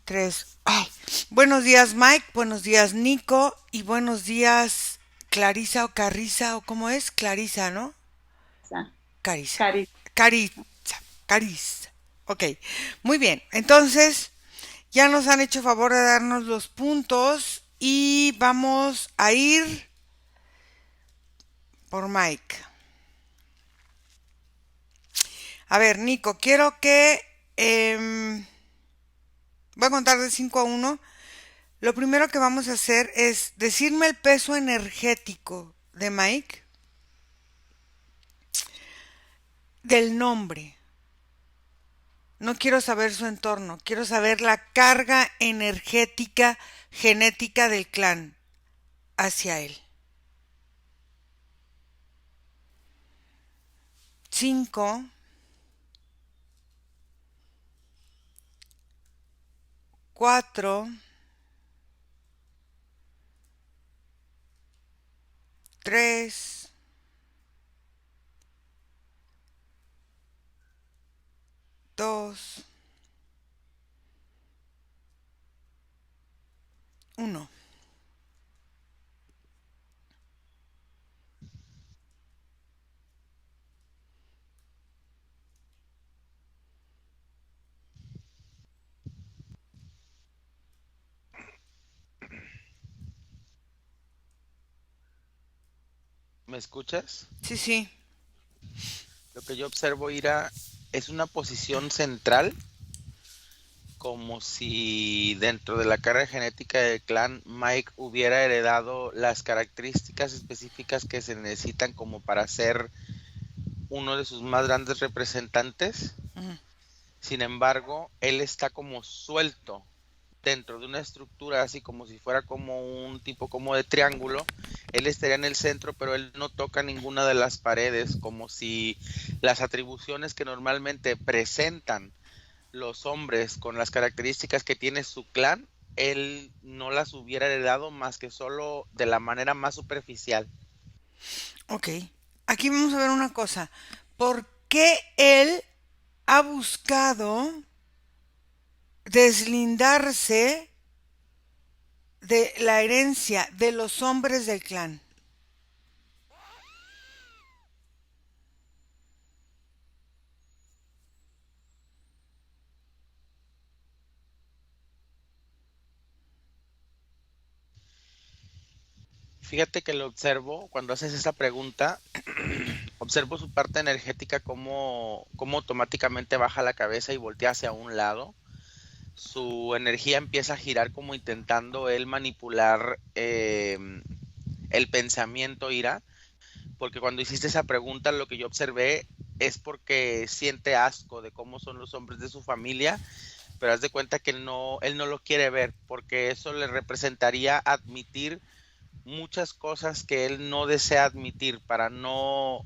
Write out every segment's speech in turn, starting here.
Tres. Ay. Buenos días, Mike. Buenos días, Nico. Y buenos días, Clarisa o Carisa o cómo es. Clarisa, ¿no? Sa- Carisa. Cari, Carisa. Carisa. Ok. Muy bien. Entonces, ya nos han hecho favor de darnos los puntos y vamos a ir por Mike. A ver, Nico, quiero que... voy a contar de 5 a uno. Lo primero que vamos a hacer es decirme el peso energético de Mike del nombre. No quiero saber su entorno, quiero saber la carga energética genética del clan hacia él. 5, 4, 3, 2, 1. ¿Me escuchas? Sí, sí. Lo que yo observo, Ira, es una posición central, como si dentro de la carga genética del clan Mike hubiera heredado las características específicas que se necesitan como para ser uno de sus más grandes representantes. Mm, Sin embargo, él está como suelto dentro de una estructura así como si fuera como un tipo como de triángulo. Él estaría en el centro, pero él no toca ninguna de las paredes, como si las atribuciones que normalmente presentan los hombres con las características que tiene su clan, él no las hubiera heredado más que solo de la manera más superficial. ok. Aquí vamos a ver una cosa. ¿Por qué él ha buscado deslindarse de la herencia de los hombres del clan? Fíjate que lo observo cuando haces esa pregunta, observo su parte energética, cómo automáticamente baja la cabeza y voltea hacia un lado. Su energía empieza a girar como intentando él manipular el pensamiento, Ira, porque cuando hiciste esa pregunta lo que yo observé es porque siente asco de cómo son los hombres de su familia, pero haz de cuenta que él no lo quiere ver, porque eso le representaría admitir muchas cosas que él no desea admitir para no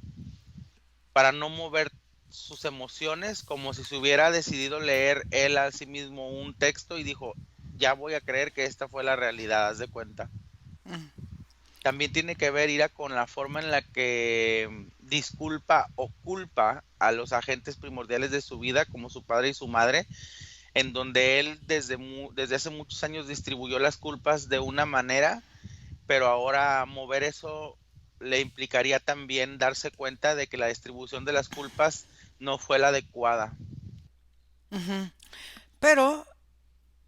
mover sus emociones, como si se hubiera decidido leer él a sí mismo un texto y dijo, ya voy a creer que esta fue la realidad, haz de cuenta. Mm, También tiene que ver, Ira, con la forma en la que disculpa o culpa a los agentes primordiales de su vida, como su padre y su madre, en donde él desde hace muchos años distribuyó las culpas de una manera, pero ahora mover eso le implicaría también darse cuenta de que la distribución de las culpas no fue la adecuada. ujú. Pero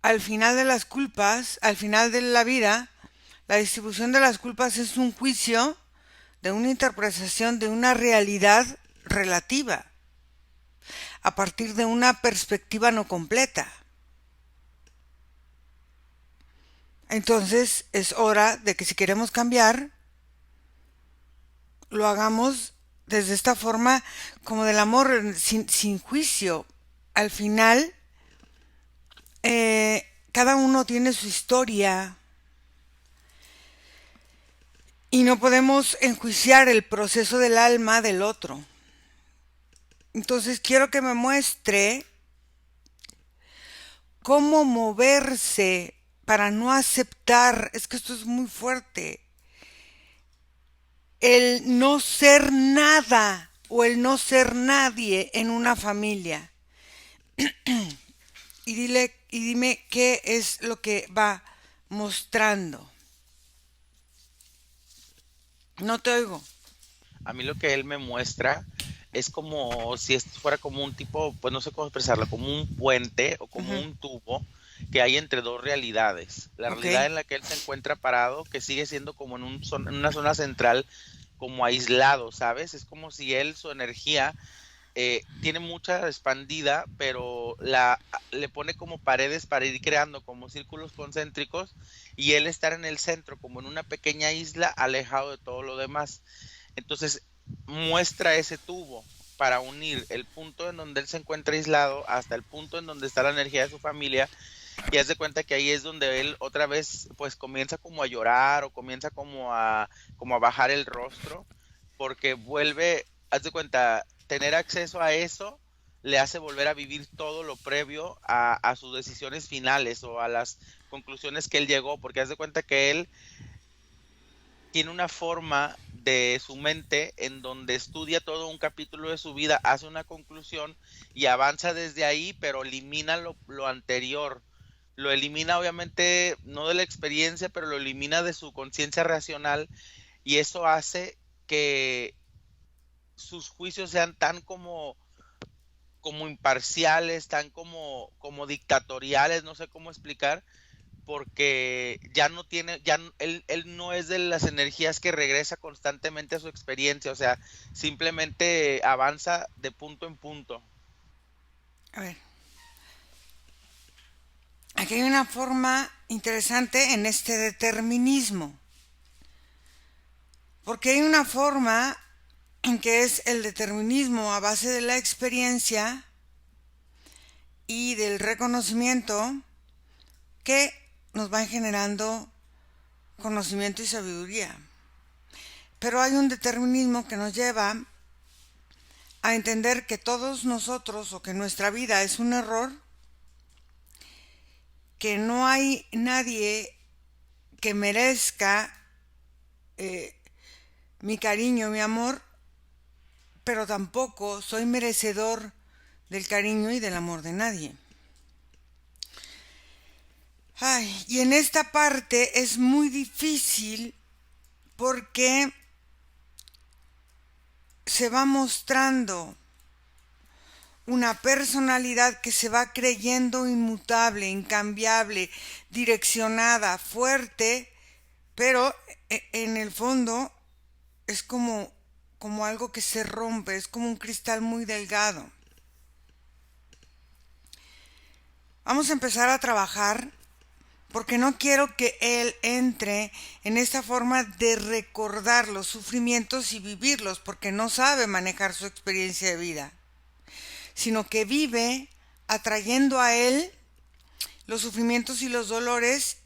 al final de las culpas, al final de la vida, la distribución de las culpas es un juicio de una interpretación de una realidad relativa, a partir de una perspectiva no completa. Entonces es hora de que si queremos cambiar, lo hagamos desde esta forma como del amor, sin juicio. Al final, cada uno tiene su historia y no podemos enjuiciar el proceso del alma del otro. Entonces quiero que me muestre cómo moverse para no aceptar, es que esto es muy fuerte, el no ser nada o el no ser nadie en una familia. Y dile, y dime qué es lo que va mostrando. No te oigo. A mí lo que él me muestra es como si esto fuera como un tipo, pues no sé cómo expresarlo, como un puente o como Ujú. un tubo que hay entre dos realidades. La Ok. realidad en la que él se encuentra parado, que sigue siendo como en una zona central, como aislado, ¿sabes? Es como si él, su energía, tiene mucha expandida, pero le pone como paredes para ir creando como círculos concéntricos y él estar en el centro, como en una pequeña isla, alejado de todo lo demás. Entonces muestra ese tubo para unir el punto en donde él se encuentra aislado hasta el punto en donde está la energía de su familia y haz de cuenta que ahí es donde él otra vez pues comienza como a llorar o comienza como a bajar el rostro porque vuelve, haz de cuenta, tener acceso a eso le hace volver a vivir todo lo previo a sus decisiones finales o a las conclusiones que él llegó, porque haz de cuenta que él tiene una forma de su mente en donde estudia todo un capítulo de su vida, hace una conclusión y avanza desde ahí, pero elimina lo anterior. Lo elimina obviamente no de la experiencia, pero lo elimina de su conciencia racional y eso hace que sus juicios sean tan como imparciales, tan como dictatoriales, no sé cómo explicar, porque ya no tiene, él no es de las energías que regresa constantemente a su experiencia, o sea, simplemente avanza de punto en punto. A ver, aquí hay una forma interesante en este determinismo, porque hay una forma en que es el determinismo a base de la experiencia y del reconocimiento que nos van generando conocimiento y sabiduría. Pero hay un determinismo que nos lleva a entender que todos nosotros o que nuestra vida es un error, que no hay nadie que merezca mi cariño, mi amor, pero tampoco soy merecedor del cariño y del amor de nadie. Ay, y en esta parte es muy difícil porque se va mostrando una personalidad que se va creyendo inmutable, incambiable, direccionada, fuerte, pero en el fondo es como algo que se rompe, es como un cristal muy delgado. Vamos a empezar a trabajar porque no quiero que él entre en esta forma de recordar los sufrimientos y vivirlos, porque no sabe manejar su experiencia de vida, sino que vive atrayendo a él los sufrimientos y los dolores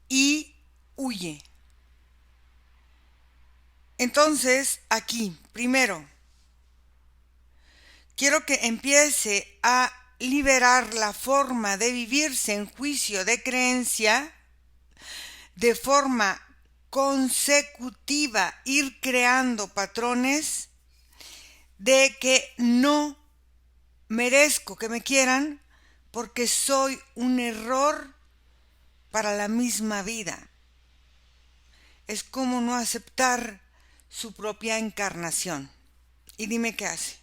y huye. Entonces, aquí, primero, quiero que empiece a liberar la forma de vivirse en juicio de creencia de forma consecutiva, ir creando patrones de que no merezco que me quieran porque soy un error para la misma vida. Es como no aceptar su propia encarnación. Y dime qué hace.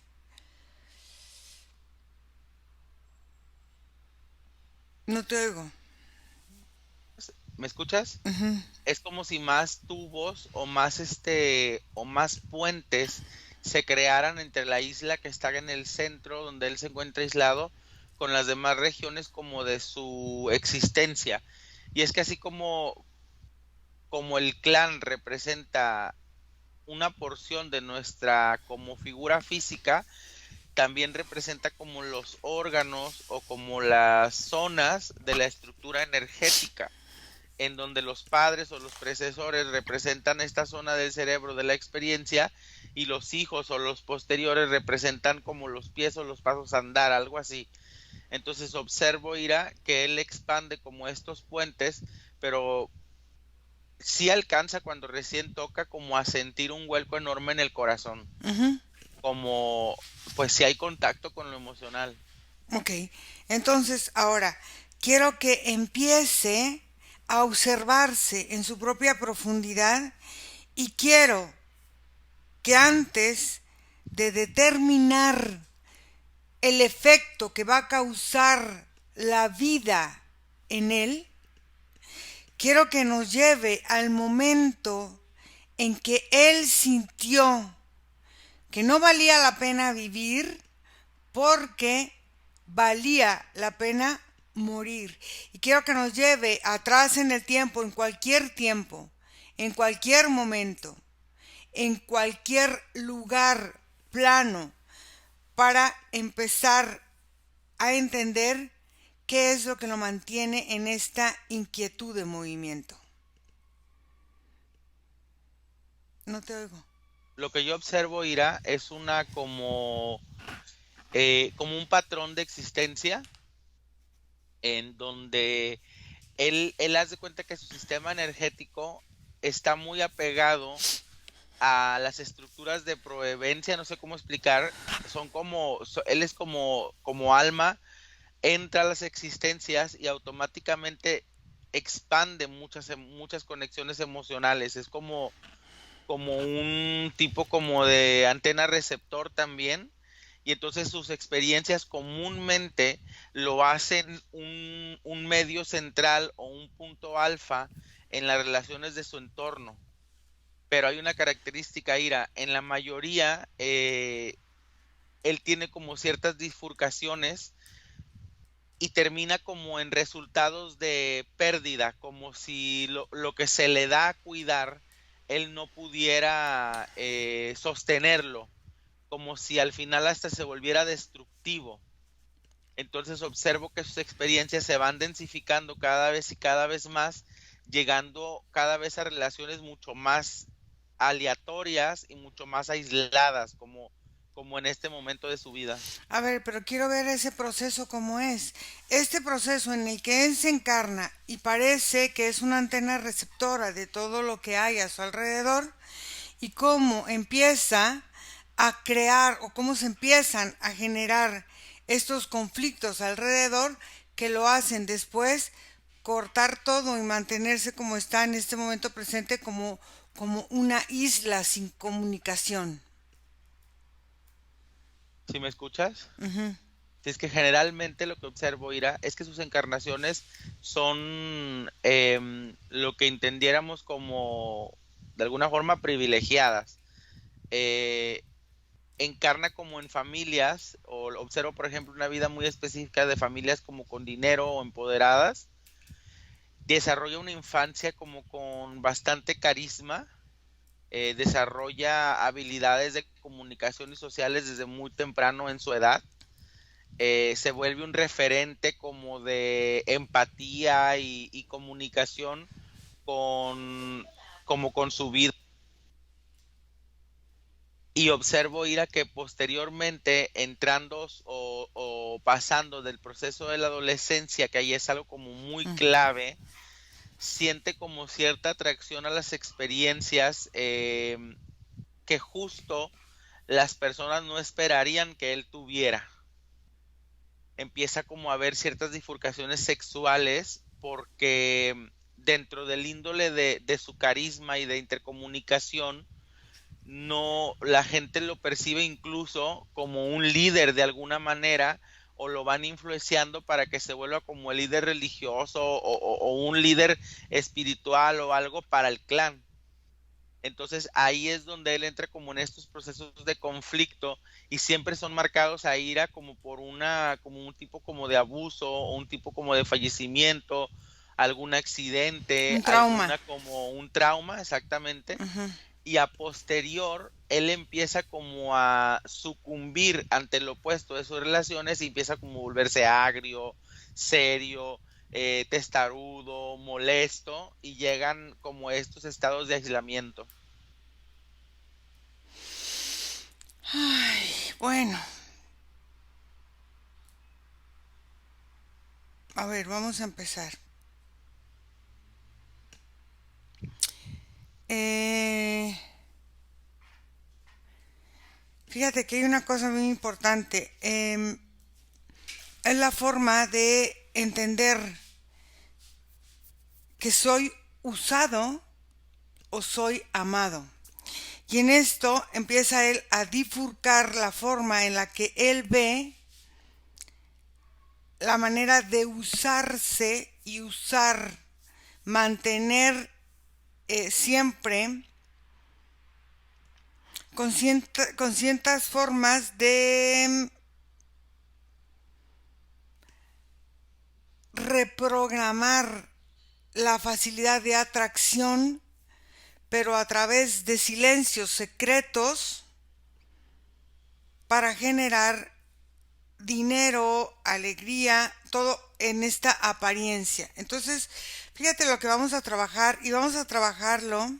No te oigo. ¿Me escuchas? Uh-huh. Es como si más tubos o más o más puentes se crearan entre la isla que está en el centro donde él se encuentra aislado con las demás regiones como de su existencia. Y es que así como el clan representa una porción de nuestra como figura física, también representa como los órganos o como las zonas de la estructura energética, en donde los padres o los predecesores representan esta zona del cerebro de la experiencia y los hijos o los posteriores representan como los pies o los pasos a andar, algo así. Entonces observo, Ira, que él expande como estos puentes, pero sí alcanza cuando recién toca como a sentir un hueco enorme en el corazón, Uh-huh. como pues si hay contacto con lo emocional. Ok, entonces ahora, quiero que empiece a observarse en su propia profundidad y quiero que antes de determinar el efecto que va a causar la vida en él, quiero que nos lleve al momento en que él sintió que no valía la pena vivir porque valía la pena morir. Y quiero que nos lleve atrás en el tiempo, en cualquier momento, en cualquier lugar plano, para empezar a entender qué es lo que lo mantiene en esta inquietud de movimiento. No te oigo. Lo que yo observo, Ira, es una como un patrón de existencia en donde él hace cuenta que su sistema energético está muy apegado a las estructuras de provevencia, no sé cómo explicar, son él es como alma, entra a las existencias y automáticamente expande muchas conexiones emocionales, es como un tipo como de antena receptor también, y entonces sus experiencias comúnmente lo hacen un medio central o un punto alfa en las relaciones de su entorno. Pero hay una característica, Ira, en la mayoría él tiene como ciertas bifurcaciones y termina como en resultados de pérdida, como si lo que se le da a cuidar, él no pudiera sostenerlo, como si al final hasta se volviera destructivo. Entonces observo que sus experiencias se van densificando cada vez y cada vez más, llegando cada vez a relaciones mucho más aleatorias y mucho más aisladas, como en este momento de su vida. A ver, pero quiero ver ese proceso como es. Este proceso en el que él se encarna y parece que es una antena receptora de todo lo que hay a su alrededor y cómo empieza a crear o cómo se empiezan a generar estos conflictos alrededor que lo hacen después cortar todo y mantenerse como está en este momento presente como una isla sin comunicación. ¿Sí me escuchas? Ujú. Sí, es que generalmente lo que observo, Ira, es que sus encarnaciones son lo que entendiéramos como de alguna forma privilegiadas. Eh, Encarna como en familias, o observo por ejemplo una vida muy específica de familias como con dinero o empoderadas, desarrolla una infancia como con bastante carisma, desarrolla habilidades de comunicación y sociales desde muy temprano en su edad, se vuelve un referente como de empatía y comunicación con, como con su vida. Y observo, Ira, que posteriormente entrando o pasando del proceso de la adolescencia, que ahí es algo como muy clave, siente como cierta atracción a las experiencias que justo las personas no esperarían que él tuviera. Empieza como a haber ciertas bifurcaciones sexuales porque dentro del índole de su carisma y de intercomunicación, no, la gente lo percibe incluso como un líder de alguna manera o lo van influenciando para que se vuelva como el líder religioso o un líder espiritual o algo para el clan. Entonces ahí es donde él entra como en estos procesos de conflicto y siempre son marcados a ira como por como un tipo como de abuso o un tipo como de fallecimiento, algún accidente, Un trauma. alguna como un trauma, exactamente, Ujú. y a posterior él empieza como a sucumbir ante lo opuesto de sus relaciones y empieza como a volverse agrio, serio, testarudo, molesto y llegan como estos estados de aislamiento. Ay, bueno, a ver, vamos a empezar. Eh, Fíjate que hay una cosa muy importante. Es la forma de entender que soy usado o soy amado. Y en esto empieza él a bifurcar la forma en la que él ve la manera de usarse y usar, mantener siempre con ciertas formas de reprogramar la facilidad de atracción, pero a través de silencios secretos para generar dinero, alegría, todo en esta apariencia. Entonces, fíjate lo que vamos a trabajar y vamos a trabajarlo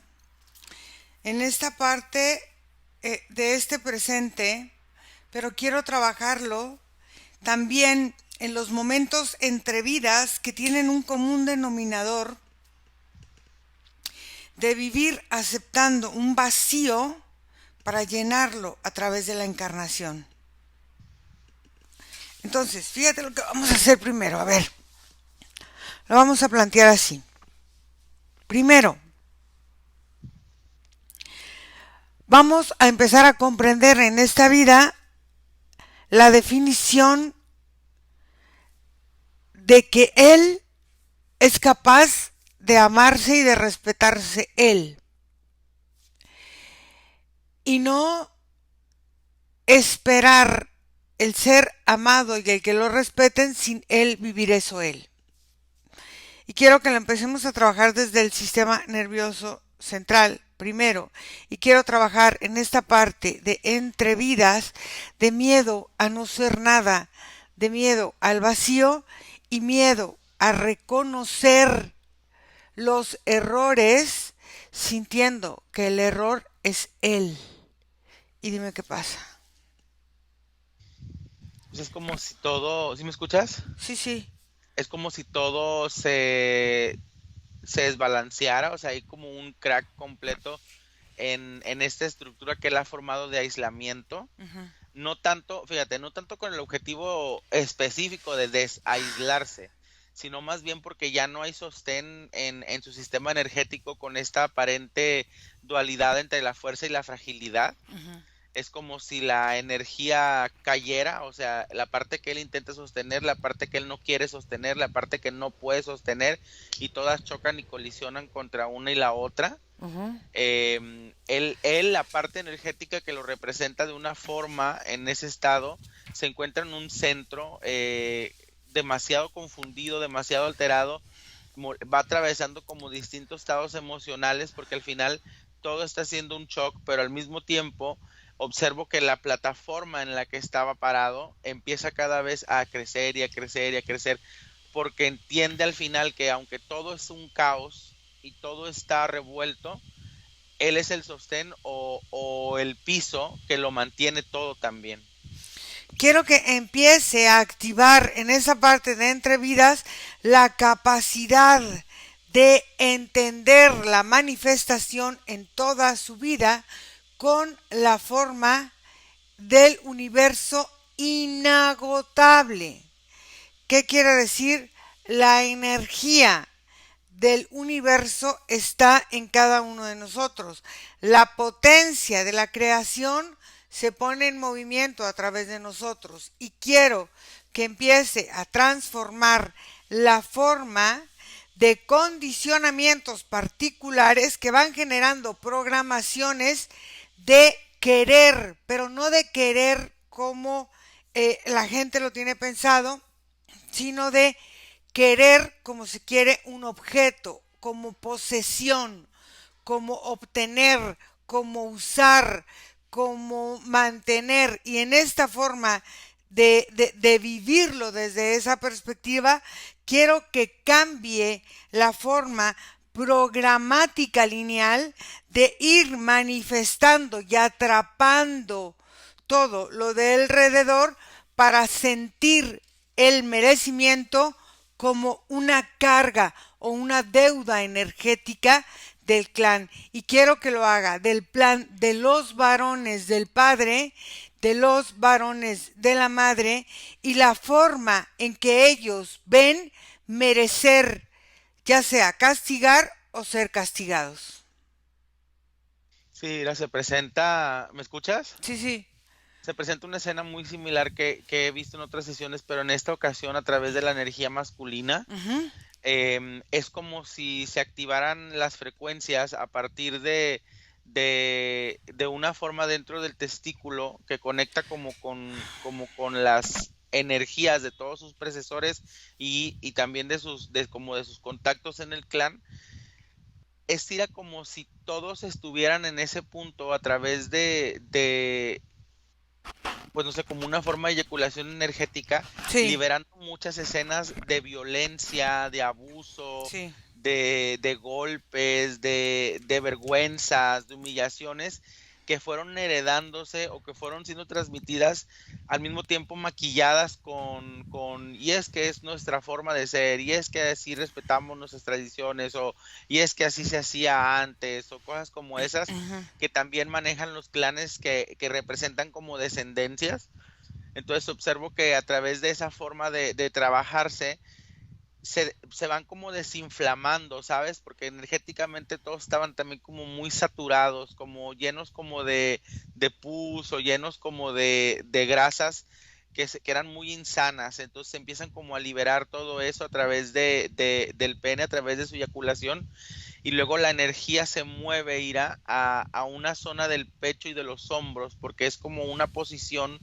en esta parte de este presente, pero quiero trabajarlo también en los momentos entre vidas que tienen un común denominador de vivir aceptando un vacío para llenarlo a través de la encarnación. Entonces, fíjate lo que vamos a hacer primero. A ver, lo vamos a plantear así. Primero, vamos a empezar a comprender en esta vida la definición de que Él es capaz de amarse y de respetarse Él. Y no esperar el ser amado y el que lo respeten sin Él vivir eso Él. Y quiero que lo empecemos a trabajar desde el sistema nervioso central primero. Y quiero trabajar en esta parte de entre vidas, de miedo a no ser nada, de miedo al vacío y miedo a reconocer los errores, sintiendo que el error es Él. Y dime qué pasa. Pues es como si todo, ¿sí me escuchas? Sí, sí. Es como si todo se desbalanceara, o sea, hay como un crack completo en esta estructura que él ha formado de aislamiento. Uh-huh. No tanto, fíjate, no tanto con el objetivo específico de desaislarse, sino más bien porque ya no hay sostén en su sistema energético con esta aparente dualidad entre la fuerza y la fragilidad. Uh-huh. Es como si la energía cayera, o sea, la parte que él intenta sostener, la parte que él no quiere sostener, la parte que no puede sostener, y todas chocan y colisionan contra una y la otra. Uh-huh. La parte energética que lo representa de una forma en ese estado, se encuentra en un centro demasiado confundido, demasiado alterado, va atravesando como distintos estados emocionales, porque al final todo está siendo un shock, pero al mismo tiempo observo que la plataforma en la que estaba parado empieza cada vez a crecer y a crecer y a crecer, porque entiende al final que aunque todo es un caos y todo está revuelto, él es el sostén o el piso que lo mantiene todo también. Quiero que empiece a activar en esa parte de entre vidas la capacidad de entender la manifestación en toda su vida con la forma del universo inagotable. ¿Qué quiere decir? La energía del universo está en cada uno de nosotros. La potencia de la creación se pone en movimiento a través de nosotros y quiero que empiece a transformar la forma de condicionamientos particulares que van generando programaciones de querer, pero no de querer como la gente lo tiene pensado, sino de querer como se quiere un objeto, como posesión, como obtener, como usar, como mantener. Y en esta forma de vivirlo desde esa perspectiva, quiero que cambie la forma programática lineal de ir manifestando y atrapando todo lo de alrededor para sentir el merecimiento como una carga o una deuda energética del clan. Y quiero que lo haga del plan de los varones del padre, de los varones de la madre y la forma en que ellos ven merecer, ya sea castigar o ser castigados. Sí, mira, se presenta, ¿me escuchas? Sí, sí. Se presenta una escena muy similar que he visto en otras sesiones, pero en esta ocasión a través de la energía masculina. Ujú, Es como si se activaran las frecuencias a partir de una forma dentro del testículo que conecta como con las energías de todos sus predecesores y también como de sus contactos en el clan. Estira como si todos estuvieran en ese punto a través pues no sé, como una forma de eyaculación energética, sí, liberando muchas escenas de violencia, de abuso, sí. de golpes, de vergüenzas, de humillaciones que fueron heredándose o que fueron siendo transmitidas al mismo tiempo maquilladas y es que es nuestra forma de ser, y es que así respetamos nuestras tradiciones, y es que así se hacía antes, o cosas como esas Ujú. que también manejan los clanes que representan como descendencias. Entonces observo que a través de esa forma de trabajarse, se van como desinflamando, ¿sabes? Porque energéticamente todos estaban también como muy saturados, como llenos como de pus o llenos como de grasas que eran muy insanas. Entonces se empiezan como a liberar todo eso a través del pene, a través de su eyaculación, y luego la energía se mueve, irá a una zona del pecho y de los hombros, porque es como una posición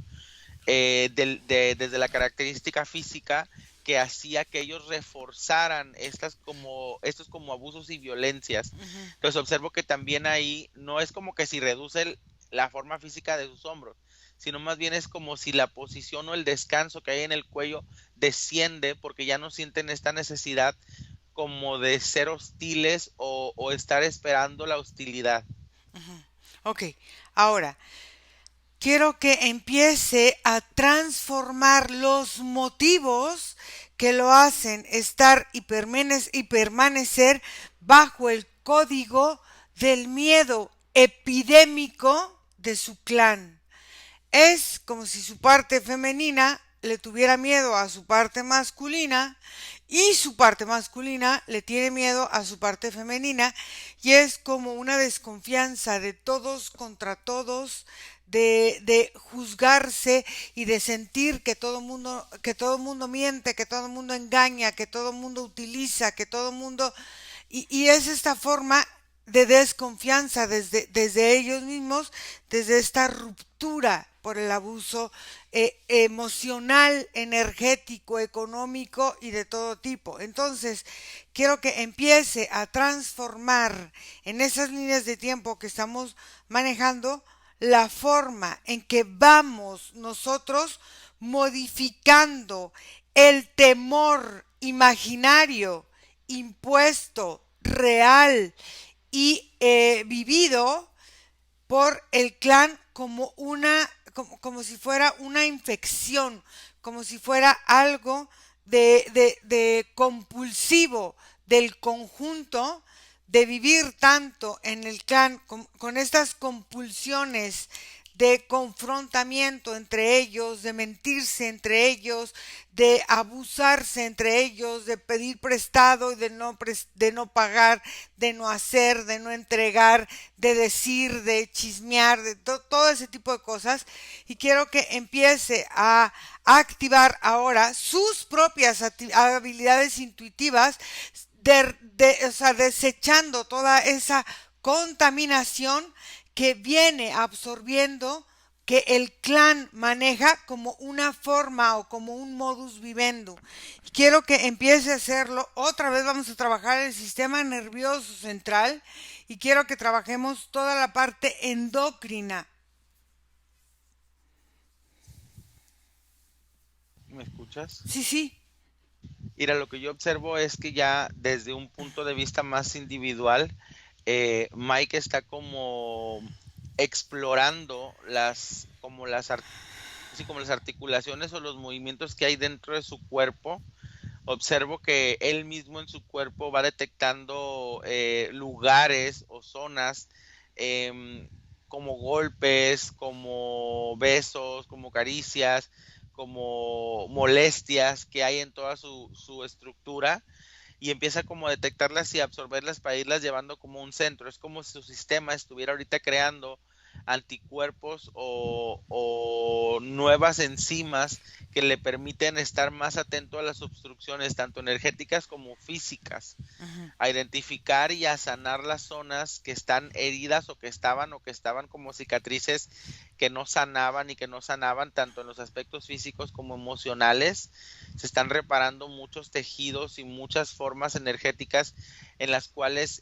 desde la característica física que hacía que ellos reforzaran estos como abusos y violencias. Ujú. Entonces observo que también ahí no es como que si reduce la forma física de sus hombros, sino más bien es como si la posición o el descanso que hay en el cuello desciende porque ya no sienten esta necesidad como de ser hostiles o estar esperando la hostilidad. Ok, ahora quiero que empiece a transformar los motivos que lo hacen estar y permanecer bajo el código del miedo epidémico de su clan. Es como si su parte femenina le tuviera miedo a su parte masculina y su parte masculina le tiene miedo a su parte femenina y es como una desconfianza de todos contra todos, de juzgarse y de sentir que todo mundo miente, que todo mundo engaña, que todo mundo utiliza, que todo mundo y es esta forma de desconfianza desde ellos mismos, desde esta ruptura por el abuso emocional, energético, económico y de todo tipo. Entonces, quiero que empiece a transformar en esas líneas de tiempo que estamos manejando la forma en que vamos nosotros modificando el temor imaginario impuesto, real y vivido por el clan como como si fuera una infección, como si fuera algo de compulsivo del conjunto de vivir tanto en el clan con estas compulsiones de confrontamiento entre ellos, de mentirse entre ellos, de abusarse entre ellos, de pedir prestado y de no pagar, de no hacer, de no entregar, de decir, de chismear, todo ese tipo de cosas. Y quiero que empiece a activar ahora sus propias habilidades intuitivas, o sea, desechando toda esa contaminación que viene absorbiendo que el clan maneja como una forma o como un modus vivendi. Quiero que empiece a hacerlo. Otra vez vamos a trabajar el sistema nervioso central y quiero que trabajemos toda la parte endocrina. ¿Me escuchas? Sí, sí. Mira, lo que yo observo es que ya desde un punto de vista más individual, Mike está como explorando así como las articulaciones o los movimientos que hay dentro de su cuerpo. Observo que él mismo en su cuerpo va detectando lugares o zonas em, como golpes, como besos, como caricias, como molestias que hay en toda su estructura, y empieza como a detectarlas y absorberlas para irlas llevando como un centro. Es como si su sistema estuviera ahorita creando anticuerpos o nuevas enzimas que le permiten estar más atento a las obstrucciones, tanto energéticas como físicas, Ujú. a identificar y a sanar las zonas que están heridas o que estaban como cicatrices que no sanaban y que no sanaban tanto en los aspectos físicos como emocionales. Se están reparando muchos tejidos y muchas formas energéticas en las cuales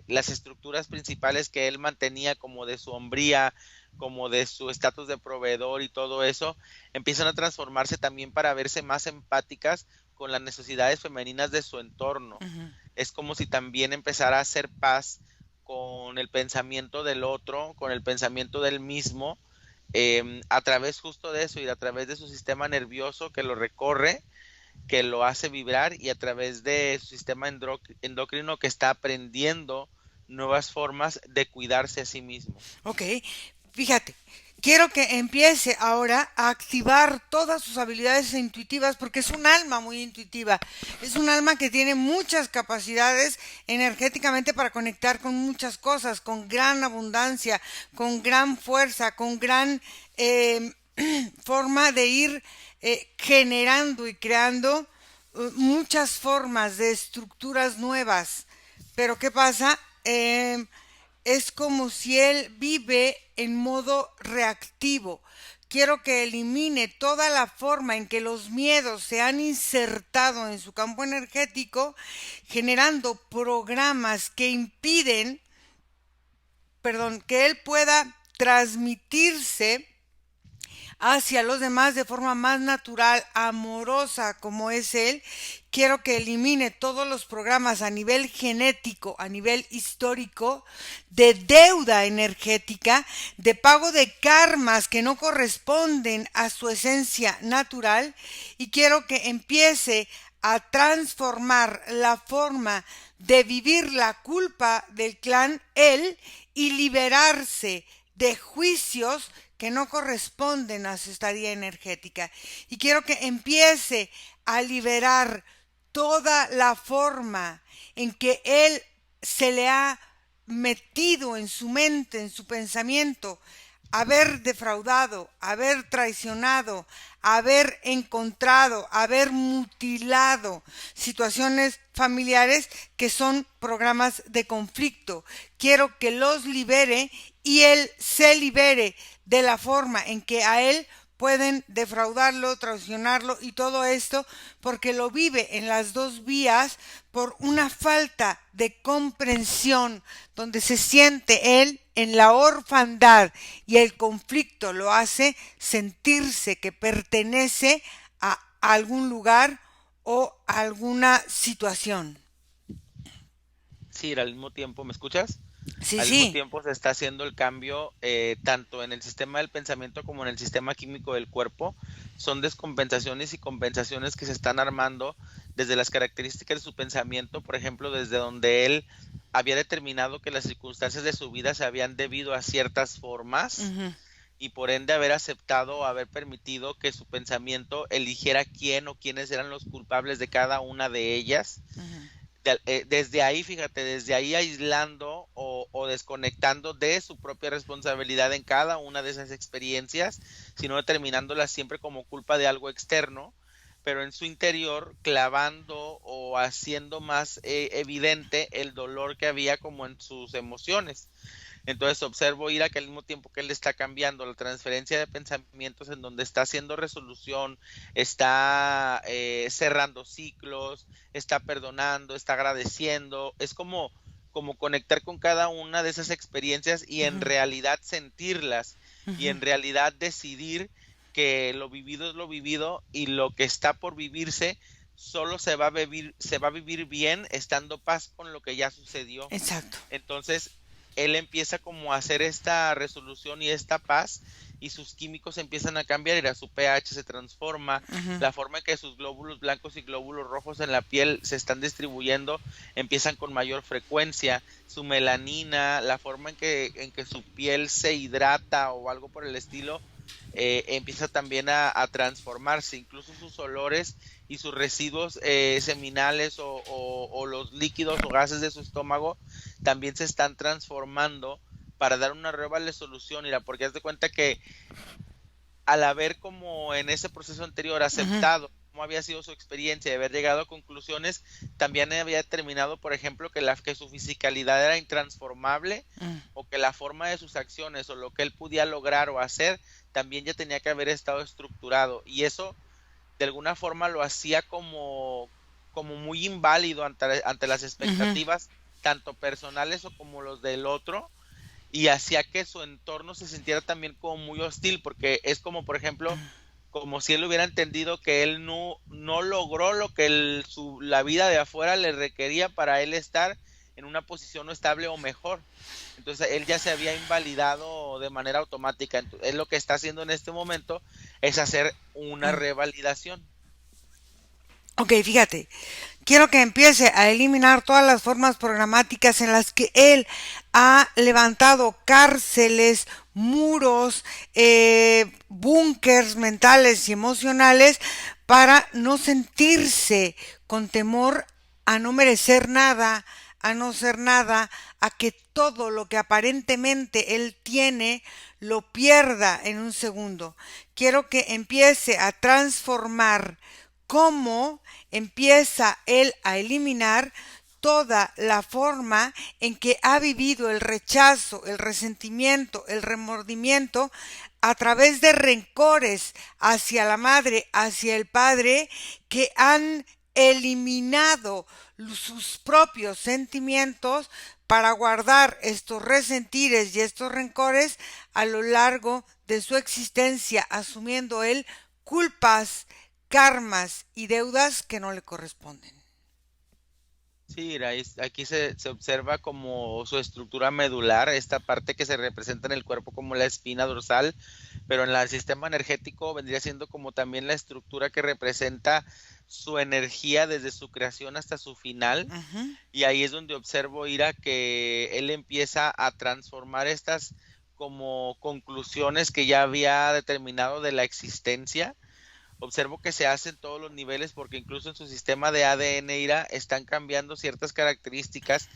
las estructuras principales que él mantenía, como de su hombría, como de su estatus de proveedor y todo eso, empiezan a transformarse también para verse más empáticas con las necesidades femeninas de su entorno. Ujú. Es como si también empezara a hacer paz con el pensamiento del otro, con el pensamiento del mismo, a través justo de eso y a través de su sistema nervioso que lo recorre, que lo hace vibrar, y a través de su sistema endocrino que está aprendiendo nuevas formas de cuidarse a sí mismo. Ok, fíjate, quiero que empiece ahora a activar todas sus habilidades intuitivas porque es un alma muy intuitiva. Es un alma que tiene muchas capacidades energéticamente para conectar con muchas cosas, con gran abundancia, con gran fuerza, con gran eh, forma de ir generando y creando muchas formas de estructuras nuevas. Pero ¿qué pasa? Es como si él vive en modo reactivo. Quiero que elimine toda la forma en que los miedos se han insertado en su campo energético, generando programas que impiden, perdón, que él pueda transmitirse hacia los demás de forma más natural, amorosa como es él. Quiero que elimine todos los programas a nivel genético, a nivel histórico, de deuda energética, de pago de karmas que no corresponden a su esencia natural, y quiero que empiece a transformar la forma de vivir la culpa del clan él y liberarse de juicios que no corresponden a su estadía energética. Y quiero que empiece a liberar toda la forma en que él se le ha metido en su mente, en su pensamiento, haber defraudado, haber traicionado, haber encontrado, haber mutilado situaciones familiares que son programas de conflicto. Quiero que los libere y él se libere de la forma en que a él pueden defraudarlo, traicionarlo y todo esto, porque lo vive en las dos vías por una falta de comprensión, donde se siente él en la orfandad, y el conflicto lo hace sentirse que pertenece a algún lugar o a alguna situación. Sí, al mismo tiempo, ¿me escuchas? Sí, Al mismo sí. tiempo se está haciendo el cambio, tanto en el sistema del pensamiento como en el sistema químico del cuerpo. Son descompensaciones y compensaciones que se están armando desde las características de su pensamiento, por ejemplo, desde donde él había determinado que las circunstancias de su vida se habían debido a ciertas formas, Ujú, y por ende haber aceptado o haber permitido que su pensamiento eligiera quién o quiénes eran los culpables de cada una de ellas. ujú. Desde ahí, fíjate, desde ahí aislando o desconectando de su propia responsabilidad en cada una de esas experiencias, sino determinándolas siempre como culpa de algo externo, pero en su interior clavando o haciendo más evidente el dolor que había como en sus emociones. Entonces observo Ira que al mismo tiempo que él está cambiando la transferencia de pensamientos, en donde está haciendo resolución, está cerrando ciclos, está perdonando, está agradeciendo, es como conectar con cada una de esas experiencias y en Ujú, realidad sentirlas, y ujú. en realidad decidir que lo vivido es lo vivido, y lo que está por vivirse solo se va a vivir bien estando paz con lo que ya sucedió. Exacto. Entonces, él empieza como a hacer esta resolución y esta paz, y sus químicos empiezan a cambiar, Ira, su pH se transforma, Ujú. la forma en que sus glóbulos blancos y glóbulos rojos en la piel se están distribuyendo empiezan con mayor frecuencia, su melanina, la forma en que su piel se hidrata o algo por el estilo, empieza también a transformarse, incluso sus olores y sus residuos seminales o los líquidos o gases de su estómago también se están transformando para dar una nueva resolución, mira, porque haz de cuenta que al haber como en ese proceso anterior Ujú. aceptado cómo había sido su experiencia y haber llegado a conclusiones, también había determinado, por ejemplo, que su fisicalidad era intransformable Mm. o que la forma de sus acciones o lo que él podía lograr o hacer también ya tenía que haber estado estructurado y eso de alguna forma lo hacía como muy inválido ante las Ujú. expectativas tanto personales o como los del otro y hacía que su entorno se sintiera también como muy hostil, porque es como, por ejemplo, como si él hubiera entendido que él no logró lo que la vida de afuera le requería para él estar en una posición no estable o mejor. Entonces él ya se había invalidado de manera automática. Entonces, él lo que está haciendo en este momento es hacer una Mm. revalidación. Ok, fíjate, quiero que empiece a eliminar todas las formas programáticas en las que él ha levantado cárceles, muros, búnkers mentales y emocionales para no sentirse con temor a no merecer nada, a no ser nada, a que todo lo que aparentemente él tiene lo pierda en un segundo. Quiero que empiece a transformar cómo empieza él a eliminar toda la forma en que ha vivido el rechazo, el resentimiento, el remordimiento a través de rencores hacia la madre, hacia el padre, que han eliminado sus propios sentimientos para guardar estos resentires y estos rencores a lo largo de su existencia, asumiendo él culpas, karmas y deudas que no le corresponden. Sí, mira, aquí se observa como su estructura medular, esta parte que se representa en el cuerpo como la espina dorsal, pero en el sistema energético vendría siendo como también la estructura que representa su energía desde su creación hasta su final. Ujú. Y ahí es donde observo, Ira, que él empieza a transformar estas como conclusiones que ya había determinado de la existencia. Observo que se hace en todos los niveles porque incluso en su sistema de ADN, Ira, están cambiando ciertas características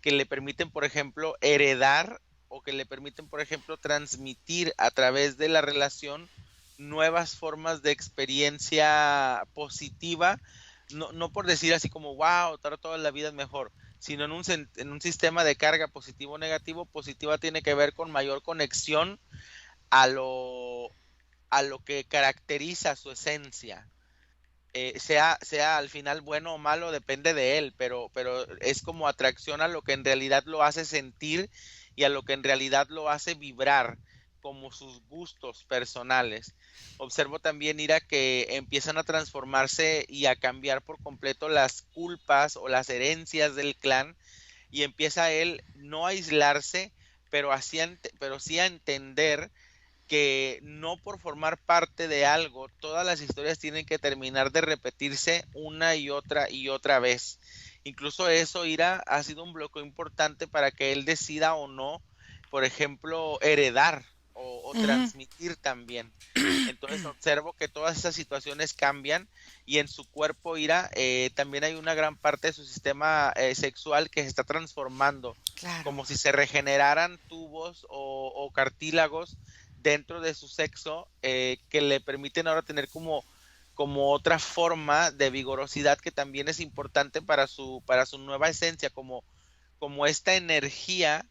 que le permiten, por ejemplo, heredar o que le permiten, por ejemplo, transmitir a través de la relación nuevas formas de experiencia positiva, no por decir así como, wow, toda la vida es mejor, sino en un sistema de carga positivo o negativo. Positiva tiene que ver con mayor conexión a lo que caracteriza su esencia. Sea al final bueno o malo, depende de él, pero es como atracción a lo que en realidad lo hace sentir y a lo que en realidad lo hace vibrar, como sus gustos personales. Observo también, Ira, que empiezan a transformarse y a cambiar por completo las culpas o las herencias del clan y empieza él no a aislarse, pero sí a entender que no por formar parte de algo, todas las historias tienen que terminar de repetirse una y otra vez. Incluso eso, Ira, ha sido un bloqueo importante para que él decida o no, por ejemplo, heredar o Ujú. transmitir también. Entonces observo que todas esas situaciones cambian y en su cuerpo, Ira, también hay una gran parte de su sistema sexual que se está transformando, Claro. como si se regeneraran tubos o cartílagos dentro de su sexo que le permiten ahora tener como otra forma de vigorosidad que también es importante para su nueva esencia, como esta energía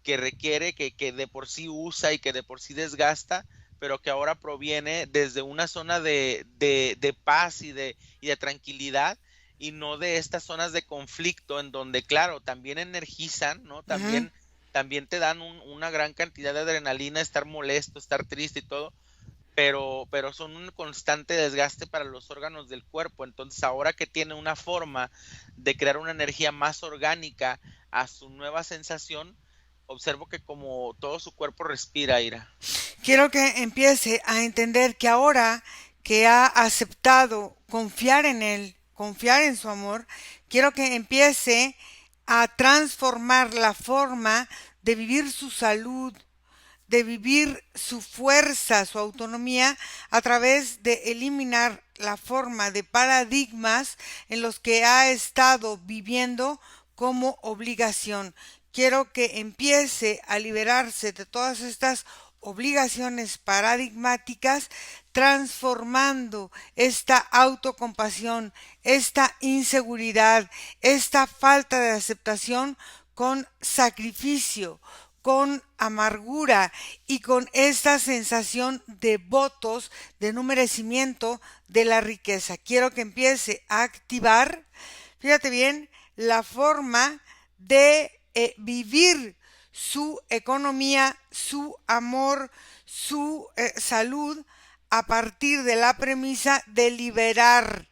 que requiere, que de por sí usa y que de por sí desgasta, pero que ahora proviene desde una zona de paz y de tranquilidad y no de estas zonas de conflicto en donde, claro, también energizan, ¿no? Ujú. También te dan una gran cantidad de adrenalina, estar molesto, estar triste y todo, pero son un constante desgaste para los órganos del cuerpo. Entonces, ahora que tiene una forma de crear una energía más orgánica a su nueva sensación, observo que como todo su cuerpo respira, Ira. Quiero que empiece a entender que ahora que ha aceptado confiar en Él, confiar en su amor, quiero que empiece a transformar la forma de vivir su salud, de vivir su fuerza, su autonomía, a través de eliminar la forma de paradigmas en los que ha estado viviendo como obligación. Quiero que empiece a liberarse de todas estas obligaciones paradigmáticas, transformando esta autocompasión, esta inseguridad, esta falta de aceptación con sacrificio, con amargura y con esta sensación de votos de no merecimiento de la riqueza. Quiero que empiece a activar, fíjate bien, la forma de vivir su economía, su amor, su salud a partir de la premisa de liberar,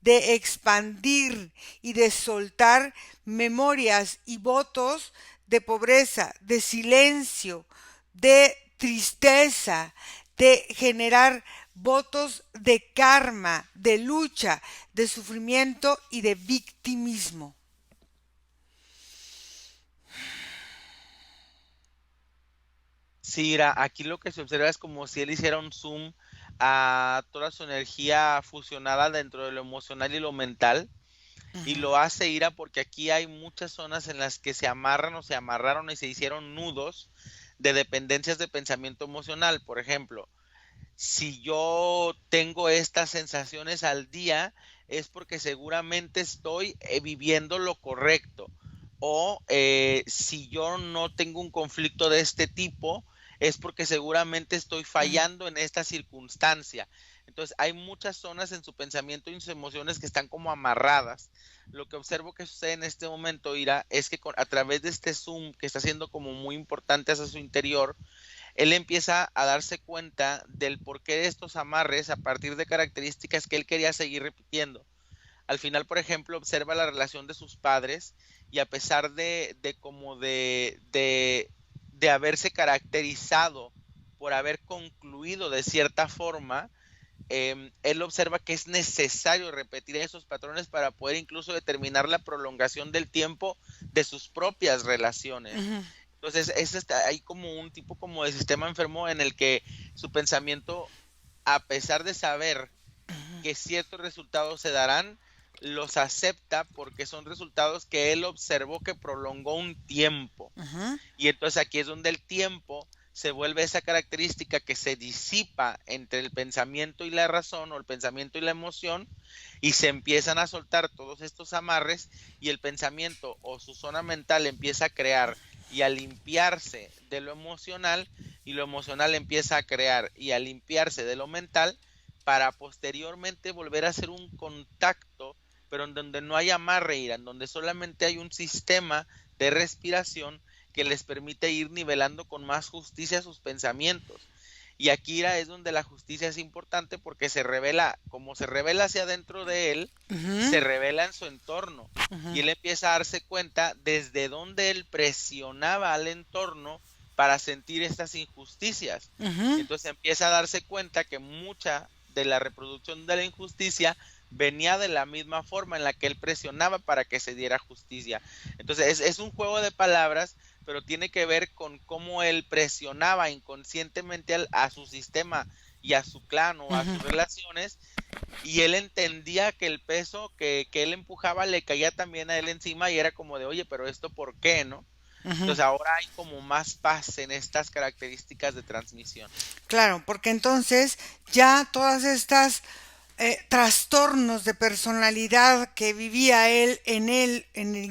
de expandir y de soltar memorias y votos de pobreza, de silencio, de tristeza, de generar votos de karma, de lucha, de sufrimiento y de victimismo. Sí, mira, aquí lo que se observa es como si él hiciera un zoom a toda su energía fusionada dentro de lo emocional y lo mental, y Ujú, lo hace ira porque aquí hay muchas zonas en las que se amarran o se amarraron y se hicieron nudos de dependencias de pensamiento emocional. Por ejemplo, si yo tengo estas sensaciones al día, es porque seguramente estoy viviendo lo correcto. O si yo no tengo un conflicto de este tipo, es porque seguramente estoy ujú, fallando en esta circunstancia. Entonces, hay muchas zonas en su pensamiento y en sus emociones que están como amarradas. Lo que observo que sucede en este momento, Ira, es que a través de este zoom que está siendo como muy importante hacia su interior, él empieza a darse cuenta del porqué de estos amarres a partir de características que él quería seguir repitiendo. Al final, por ejemplo, observa la relación de sus padres y a pesar de como de haberse caracterizado por haber concluido de cierta forma, él observa que es necesario repetir esos patrones para poder incluso determinar la prolongación del tiempo de sus propias relaciones. ujú, Entonces, hay como un tipo como de sistema enfermo en el que su pensamiento, a pesar de saber que ciertos resultados se darán, los acepta porque son resultados que él observó que prolongó un tiempo. ujú, Y entonces aquí es donde el tiempo se vuelve esa característica que se disipa entre el pensamiento y la razón o el pensamiento y la emoción y se empiezan a soltar todos estos amarres y el pensamiento o su zona mental empieza a crear y a limpiarse de lo emocional y lo emocional empieza a crear y a limpiarse de lo mental para posteriormente volver a hacer un contacto, pero en donde no hay amarre, Ira, en donde solamente hay un sistema de respiración que les permite ir nivelando con más justicia sus pensamientos. Y Akira es donde la justicia es importante porque se revela, como se revela hacia adentro de él, se ujú, revela en su entorno. Y ujú, él empieza a darse cuenta desde donde él presionaba al entorno para sentir estas injusticias. Y ujú, entonces empieza a darse cuenta que mucha de la reproducción de la injusticia venía de la misma forma en la que él presionaba para que se diera justicia. Entonces es un juego de palabras, pero tiene que ver con cómo él presionaba inconscientemente a su sistema y a su clan o a ujú, sus relaciones, y él entendía que el peso que él empujaba le caía también a él encima y era como de, oye, pero esto ¿por qué, no? ujú. Entonces ahora hay como más paz en estas características de transmisión. Claro, porque entonces ya todas estas trastornos de personalidad que vivía él y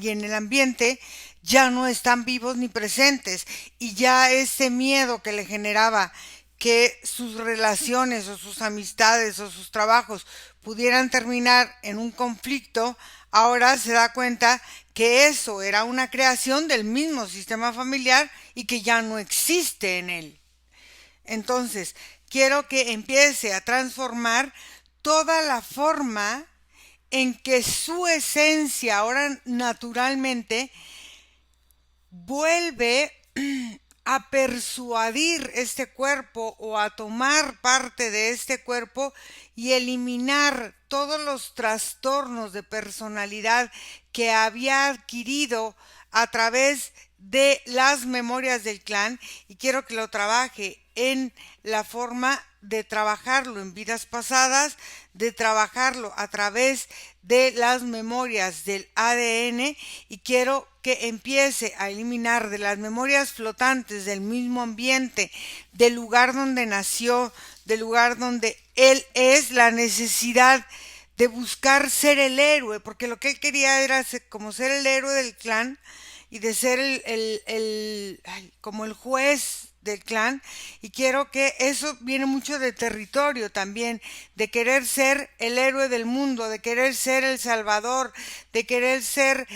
en el ambiente ya no están vivos ni presentes y ya ese miedo que le generaba que sus relaciones o sus amistades o sus trabajos pudieran terminar en un conflicto, ahora se da cuenta que eso era una creación del mismo sistema familiar y que ya no existe en él. Entonces, quiero que empiece a transformar toda la forma en que su esencia ahora naturalmente vuelve a persuadir este cuerpo o a tomar parte de este cuerpo y eliminar todos los trastornos de personalidad que había adquirido a través de las memorias del clan, y quiero que lo trabaje en la forma de trabajarlo en vidas pasadas, de trabajarlo a través de las memorias del ADN, y quiero que empiece a eliminar de las memorias flotantes del mismo ambiente, del lugar donde nació, del lugar donde él es, la necesidad de buscar ser el héroe, porque lo que él quería era como ser el héroe del clan y de ser como el juez del clan. Y quiero que eso viene mucho de territorio también, de querer ser el héroe del mundo, de querer ser el salvador, de querer ser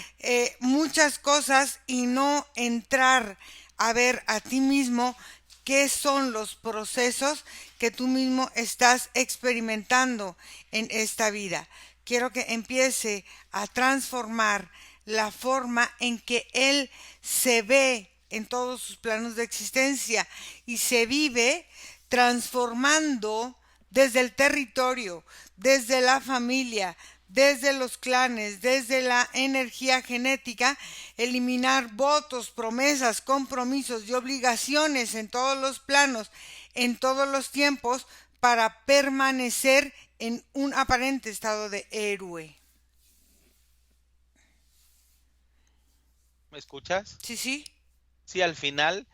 muchas cosas y no entrar a ver a ti mismo qué son los procesos que tú mismo estás experimentando en esta vida. Quiero que empiece a transformar la forma en que él se ve en todos sus planos de existencia y se vive transformando desde el territorio, desde la familia, desde los clanes, desde la energía genética, eliminar votos, promesas, compromisos y obligaciones en todos los planos, en todos los tiempos, para permanecer en un aparente estado de héroe. ¿Me escuchas? Sí, sí. Sí, al final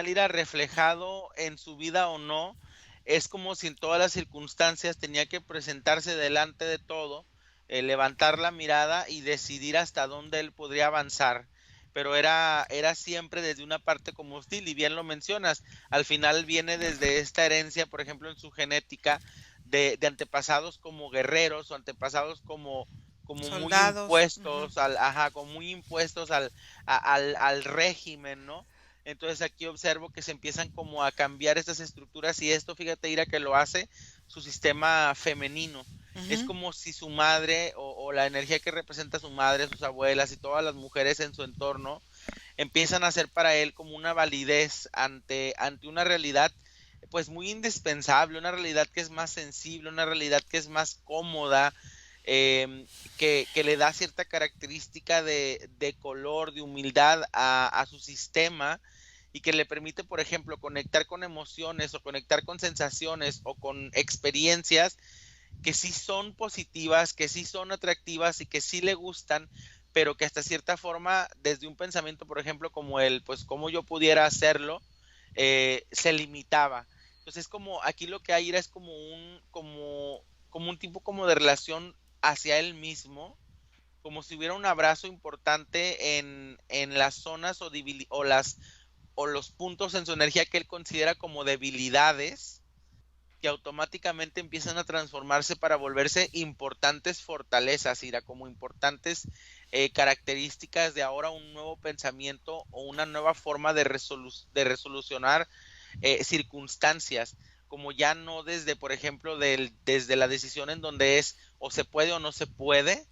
irá reflejado en su vida o no, es como si en todas las circunstancias tenía que presentarse delante de todo, levantar la mirada y decidir hasta dónde él podría avanzar. Pero era siempre desde una parte como hostil, y bien lo mencionas, al final viene desde esta herencia, por ejemplo, en su genética, de antepasados como guerreros o antepasados como muy Soldados. impuestos ajá, como muy impuestos al régimen, ¿no? Entonces aquí observo que se empiezan como a cambiar estas estructuras, y esto, fíjate, Ira, que lo hace su sistema femenino. Es Ujú. como si su madre o la energía que representa su madre, sus abuelas y todas las mujeres en su entorno empiezan a ser para él como una validez ante una realidad pues muy indispensable, una realidad que es más sensible, una realidad que es más cómoda, que le da cierta característica de color, de humildad a su sistema, y que le permite, por ejemplo, conectar con emociones o conectar con sensaciones o con experiencias que sí son positivas, que sí son atractivas y que sí le gustan, pero que hasta cierta forma, desde un pensamiento, por ejemplo, como el, pues, cómo yo pudiera hacerlo, se limitaba. Entonces, como aquí lo que hay era es como un tipo como de relación hacia él mismo, como si hubiera un abrazo importante en las zonas o los puntos en su energía que él considera como debilidades, que automáticamente empiezan a transformarse para volverse importantes fortalezas, Ira, como importantes características de ahora un nuevo pensamiento o una nueva forma de resolucionar circunstancias, como ya no desde, por ejemplo, desde la decisión en donde es o se puede o no se puede,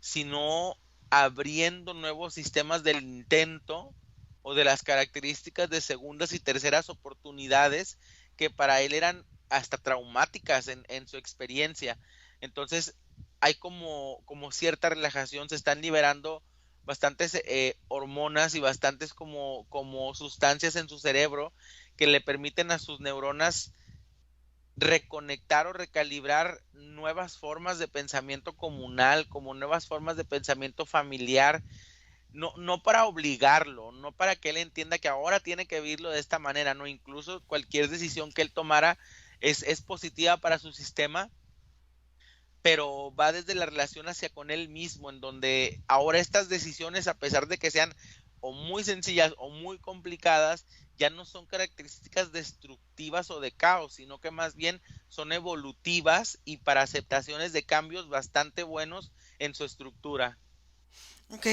sino abriendo nuevos sistemas del intento o de las características de segundas y terceras oportunidades que para él eran hasta traumáticas en su experiencia. Entonces hay como cierta relajación, se están liberando bastantes hormonas y bastantes como sustancias en su cerebro que le permiten a sus neuronas reconectar o recalibrar nuevas formas de pensamiento comunal, como nuevas formas de pensamiento familiar, no para obligarlo, no para que él entienda que ahora tiene que vivirlo de esta manera, no, incluso cualquier decisión que él tomara es positiva para su sistema, pero va desde la relación hacia con él mismo, en donde ahora estas decisiones, a pesar de que sean o muy sencillas o muy complicadas, ya no son características destructivas o de caos, sino que más bien son evolutivas y para aceptaciones de cambios bastante buenos en su estructura. Ok,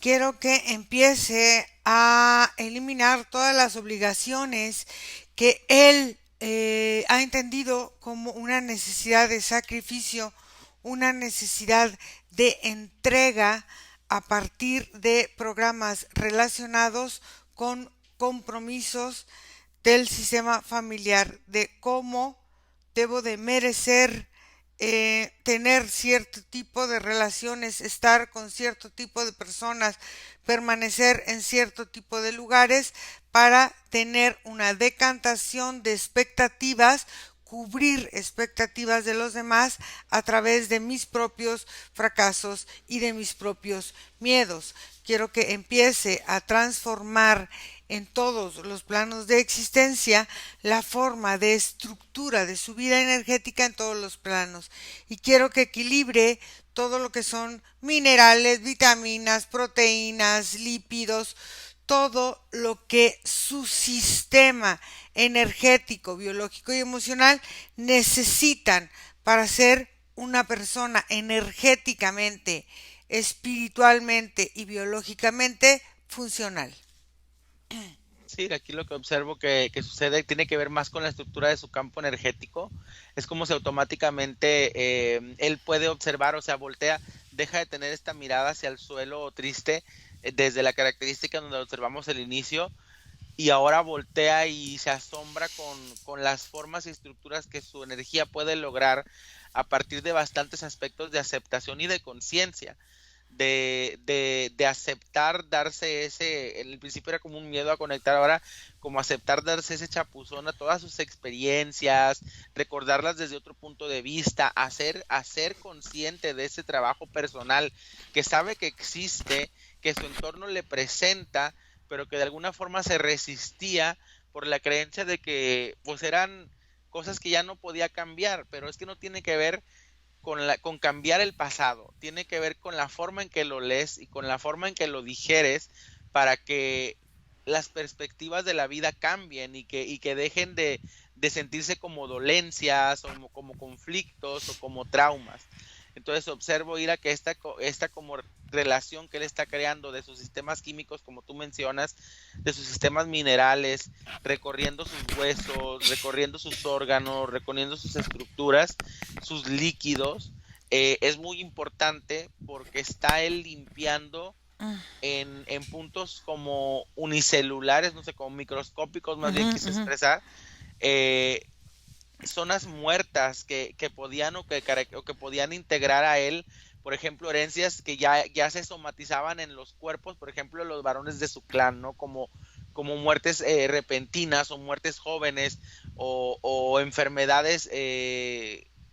quiero que empiece a eliminar todas las obligaciones que él ha entendido como una necesidad de sacrificio, una necesidad de entrega a partir de programas relacionados con compromisos del sistema familiar, de cómo debo de merecer tener cierto tipo de relaciones, estar con cierto tipo de personas, permanecer en cierto tipo de lugares para tener una decantación de expectativas, cubrir expectativas de los demás a través de mis propios fracasos y de mis propios miedos. Quiero que empiece a transformar en todos los planos de existencia la forma de estructura de su vida energética en todos los planos. Y quiero que equilibre todo lo que son minerales, vitaminas, proteínas, lípidos, todo lo que su sistema energético, biológico y emocional necesitan para ser una persona energéticamente, espiritualmente y biológicamente funcional. Sí, aquí lo que observo que sucede tiene que ver más con la estructura de su campo energético. Es como si automáticamente él puede observar, o sea, voltea, deja de tener esta mirada hacia el suelo triste desde la característica donde observamos el inicio y ahora voltea y se asombra con las formas y estructuras que su energía puede lograr a partir de bastantes aspectos de aceptación y de conciencia. De aceptar darse ese, en el principio era como un miedo a conectar, ahora como aceptar darse ese chapuzón a todas sus experiencias, recordarlas desde otro punto de vista, hacer consciente de ese trabajo personal que sabe que existe, que su entorno le presenta, pero que de alguna forma se resistía por la creencia de que pues eran cosas que ya no podía cambiar, pero es que no tiene que ver con cambiar el pasado, tiene que ver con la forma en que lo lees y con la forma en que lo digeres para que las perspectivas de la vida cambien y que dejen de sentirse como dolencias o como conflictos o como traumas. Entonces observo, Ira, que esta como relación que él está creando de sus sistemas químicos, como tú mencionas, de sus sistemas minerales, recorriendo sus huesos, recorriendo sus órganos, recorriendo sus estructuras, sus líquidos, es muy importante porque está él limpiando en puntos como unicelulares, no sé, como microscópicos, más bien Ujú, quise ujú. expresar, eh, zonas muertas que podían o que podían integrar a él, por ejemplo, herencias que ya se somatizaban en los cuerpos, por ejemplo, los varones de su clan, ¿no? Como muertes repentinas o muertes jóvenes o enfermedades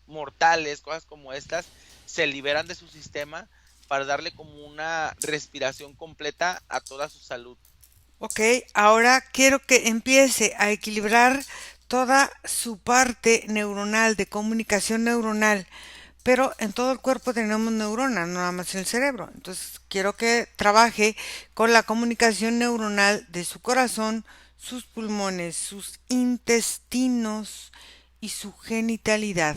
mortales, cosas como estas, se liberan de su sistema para darle como una respiración completa a toda su salud. Ok, ahora quiero que empiece a equilibrar toda su parte neuronal, de comunicación neuronal, pero en todo el cuerpo tenemos neuronas, no nada más en el cerebro. Entonces quiero que trabaje con la comunicación neuronal de su corazón, sus pulmones, sus intestinos y su genitalidad.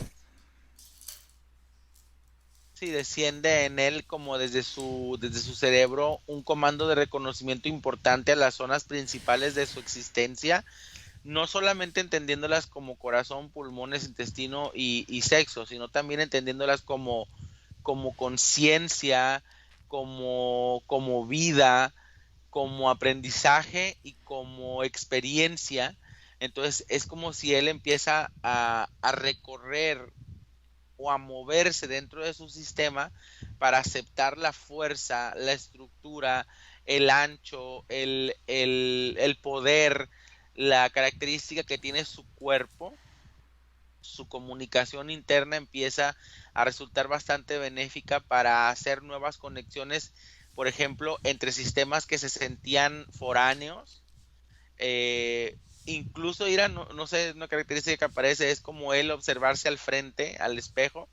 Sí, desciende en él como desde su cerebro un comando de reconocimiento importante a las zonas principales de su existencia, no solamente entendiéndolas como corazón, pulmones, intestino y sexo, sino también entendiéndolas como conciencia, como vida, como aprendizaje y como experiencia. Entonces es como si él empieza a recorrer o a moverse dentro de su sistema para aceptar la fuerza, la estructura, el ancho, el poder, la característica que tiene su cuerpo. Su comunicación interna empieza a resultar bastante benéfica para hacer nuevas conexiones, por ejemplo, entre sistemas que se sentían foráneos. Incluso, Ira, no sé, una característica que aparece es como él observarse al frente, al espejo,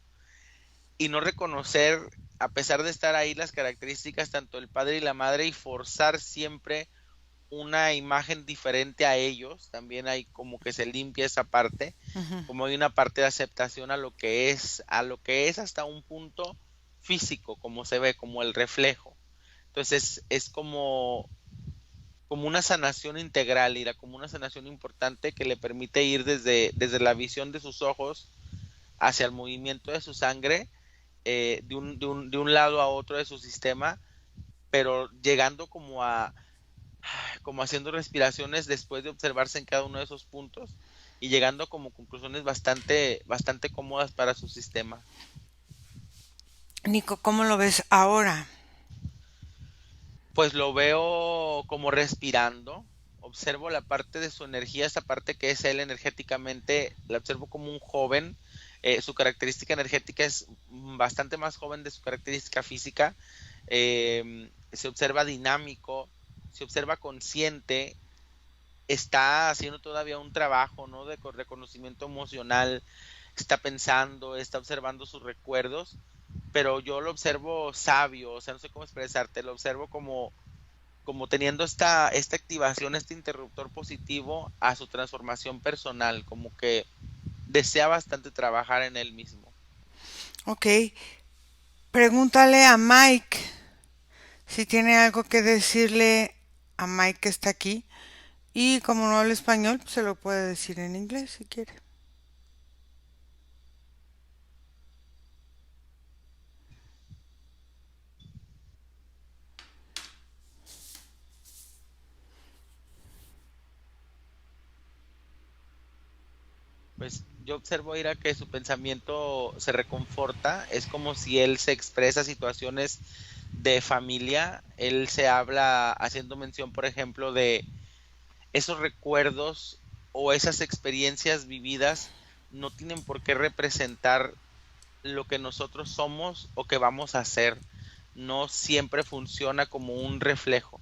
y no reconocer, a pesar de estar ahí, las características tanto del padre y la madre y forzar siempre una imagen diferente a ellos. También hay como que se limpia esa parte, Ujú. como hay una parte de aceptación a lo que es hasta un punto físico, como se ve, como el reflejo. Entonces es como una sanación integral, Ira, como una sanación importante que le permite ir desde la visión de sus ojos hacia el movimiento de su sangre, de un lado a otro de su sistema, pero llegando como haciendo respiraciones después de observarse en cada uno de esos puntos y llegando como conclusiones bastante cómodas para su sistema. Nico, ¿cómo lo ves ahora? Pues lo veo como respirando, observo la parte de su energía, esa parte que es él energéticamente, la observo como un joven, su característica energética es bastante más joven de su característica física, se observa dinámico, se observa consciente, está haciendo todavía un trabajo, ¿no? De reconocimiento emocional, está pensando, está observando sus recuerdos, pero yo lo observo sabio, o sea, no sé cómo expresarte, lo observo como teniendo esta activación, este interruptor positivo a su transformación personal, como que desea bastante trabajar en él mismo. Ok, pregúntale a Mike si tiene algo que decirle a Mike que está aquí. Y como no habla español, pues se lo puede decir en inglés si quiere. Pues yo observo, Ira, que su pensamiento se reconforta, es como si él se expresa situaciones de familia, él se habla haciendo mención, por ejemplo, de esos recuerdos o esas experiencias vividas no tienen por qué representar lo que nosotros somos o que vamos a hacer. No siempre funciona como un reflejo.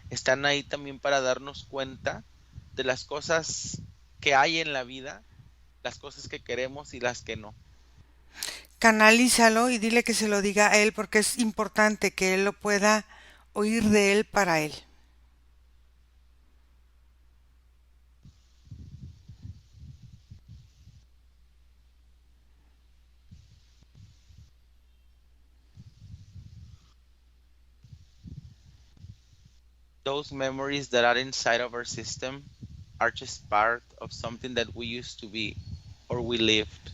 Están ahí también para darnos cuenta de las cosas que hay en la vida, las cosas que queremos y las que no. Canalízalo y dile que se lo diga a él porque es importante que él lo pueda oír de él para él. Those memories that are inside of our system are just part of something that we used to be or we lived,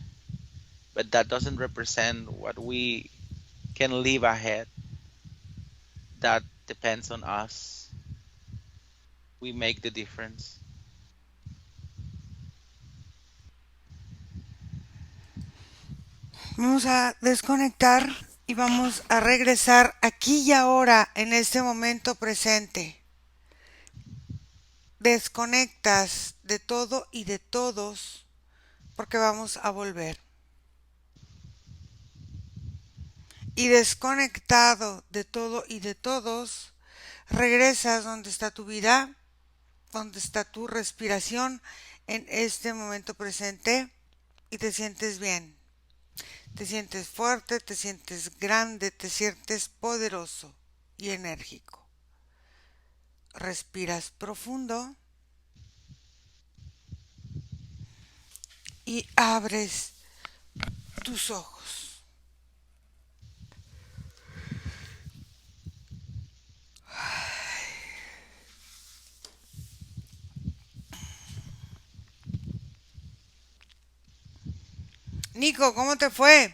but that doesn't represent what we can live ahead. That depends on us. We make the difference. Vamos a desconectar y vamos a regresar aquí y ahora en este momento presente. Desconectas de todo y de todos porque vamos a volver. Y desconectado de todo y de todos, regresas donde está tu vida, donde está tu respiración en este momento presente y te sientes bien. Te sientes fuerte, te sientes grande, te sientes poderoso y enérgico. Respiras profundo y abres tus ojos. Nico, ¿cómo te fue?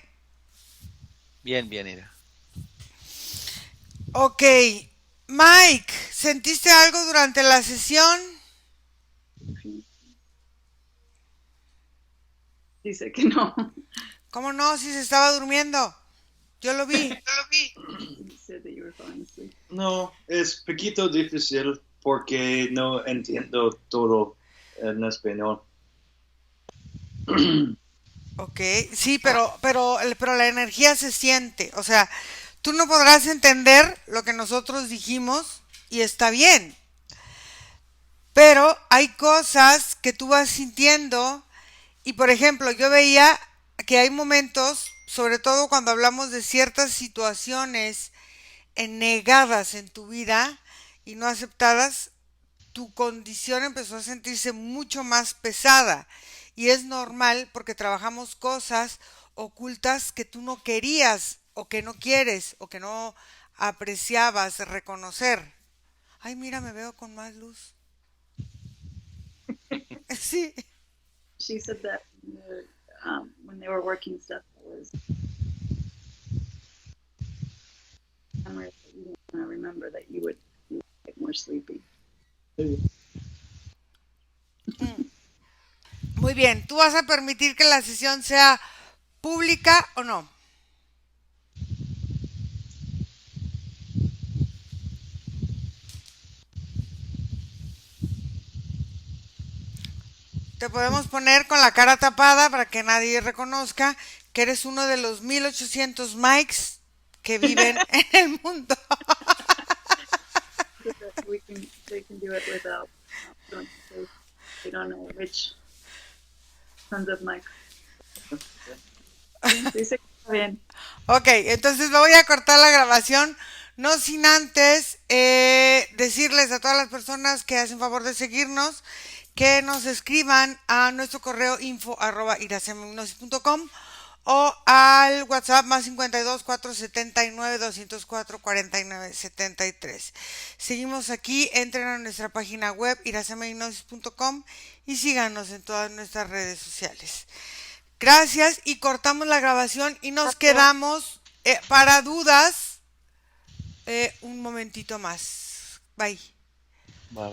Bien, bien, Ira. Ok, Mike, ¿sentiste algo durante la sesión? Dice que no. ¿Cómo no? Si se estaba durmiendo. Yo lo vi. He said that you were falling asleep. No, es poquito difícil porque no entiendo todo en español. Ok, sí, pero la energía se siente. O sea, tú no podrás entender lo que nosotros dijimos y está bien. Pero hay cosas que tú vas sintiendo y, por ejemplo, yo veía que hay momentos, sobre todo cuando hablamos de ciertas situaciones negadas en tu vida y no aceptadas, tu condición empezó a sentirse mucho más pesada. Y es normal porque trabajamos cosas ocultas que tú no querías o que no quieres o que no apreciabas reconocer. Ay, mira, me veo con más luz. Sí. She said that when they were working stuff, it was memories that you want to remember that you would get more sleepy. Muy bien, ¿tú vas a permitir que la sesión sea pública o no? Te podemos poner con la cara tapada para que nadie reconozca que eres uno de los 1800 Mikes que viven en el mundo. So that they can do it without doing it. They don't know which tons of mics. Dice que está bien. Ok, entonces lo voy a cortar la grabación, no sin antes decirles a todas las personas que hacen favor de seguirnos que nos escriban a nuestro correo info@irasemahipnosis.com o al WhatsApp más 52 479 204 49 73. Seguimos aquí, entren a nuestra página web irasemahipnosis.com y síganos en todas nuestras redes sociales. Gracias y cortamos la grabación y nos quedamos para dudas un momentito más. Bye.